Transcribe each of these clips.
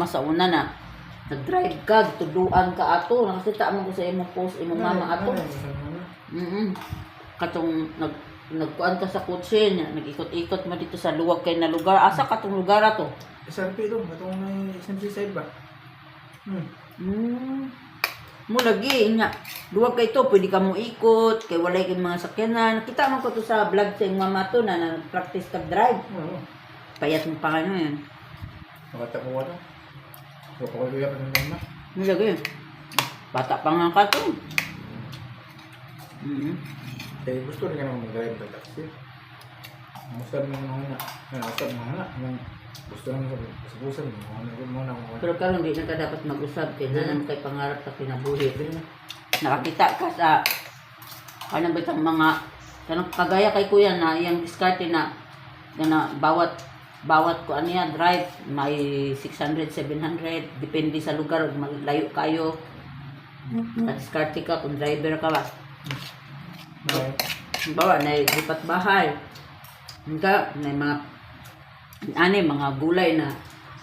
mas sa una na nag-drive ka, tuduan ka ato. Nakakita mo ko sa imong post, imong mama ato. Katong nagkuan ka sa kotse, nag-ikot-ikot mo dito sa luwag kay na lugar. Asa katong lugar ato? SRP doon, katong may SMC side ba? Mo lagi nya. Luwag kay to, pwede ka mo ikot, kay walay kay mga sakyanan. Nakita mo ko to sa vlog sa iyong mama to na nag-practice ka drive. Payat mo pa ano yan. Nakata ko wala. So, ako luya pa ng mama. Mo lagi. Bata pa nga ka to. Kaya gusto rin ka naman mag-drive sa taxi. Masarap mo mga masarap mga anak. Gusto naman sa busan mo. Pero karon di na ka dapat mag-usab kay naman kay pangarap sa kinabuhi. Nakakita ka sa kanang bitang mga kanang kagaya kay kuya na iyang diskarte na bawat ko aniya drive may 600 700 depende sa lugar malayo kayo. Diskarte ka kung driver ka ba. Bawa na lipat bahay. Nga may mga gulay na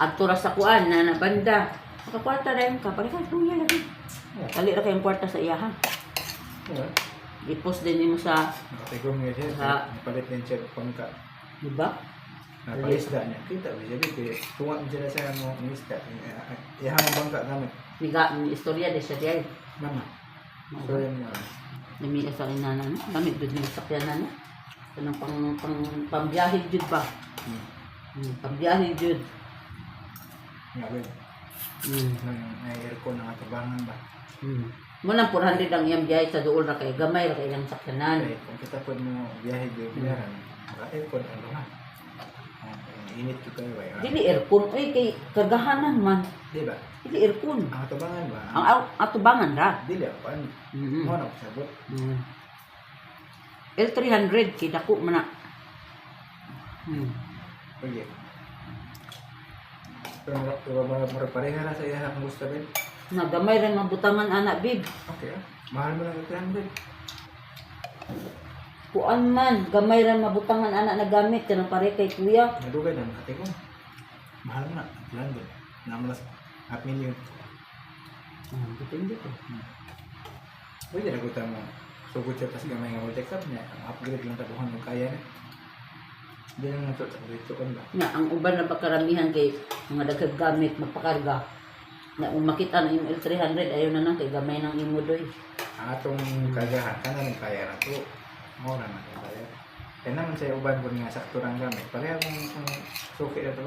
adtura sa kuan na nabanda. Makakwarta na yun ka. Parang tuya lagi. Kali ra kayong kwarta sa iyahan. I-post din mo sa... Nakatigong nga siya. Napalit din siya pangka. Diba? Napalisda niya. Kita ba siya? Tunga mo siya sa mga isda. Iyahan ang bangka namin. May istorya din siya diyan. Mama. So yun nga. Namiya sa inana na. Gamit doon yung sakyanan na. Kanang pambiyahe jud ba? Pambiyahe jud. Nga ba? May aircon na katabangan ba? Muna 400 ang iyang biyahe sa dool na kay gamay ra kay iyang sakyanan. Kung kita po mo biyahe dito biyaran, aircon ano nga. Init ko kayo ba? Dili aircon ay kay kagahanan man. Di ba? Dili aircon. Ang katabangan ba? Ang atubangan ra. Dili ako. Mo na ko sabot. L300 kay dako man na. Oye. Pero pareha na sa iya kung gusto rin. Nagamay rin mabutangan anak bib. Okay ah. Mahal mo lang ito 300. Kuan man, gamay rin mabutangan anak na gamit kanang pare kay kuya. Nadugay na makati ko. Mahal mo na 300. Naman na 500,000. Depende ko. Pwede na gutan mo. Sugod siya tas gamay nga mo check up niya. Ang upgrade lang tabuhan mo kaya na. Hindi na nato sa dito kan ba. Nga ang uban na pagkaramihan kay mga daghang gamit magpakarga. Na makita na yung L300 ayo na nang kay gamay nang imo doy. Atong kagahan kanan kaya na to. Mo na kaya. Kaya naman sa uban ko nga sakto lang gamit. Pareha mong suki na to.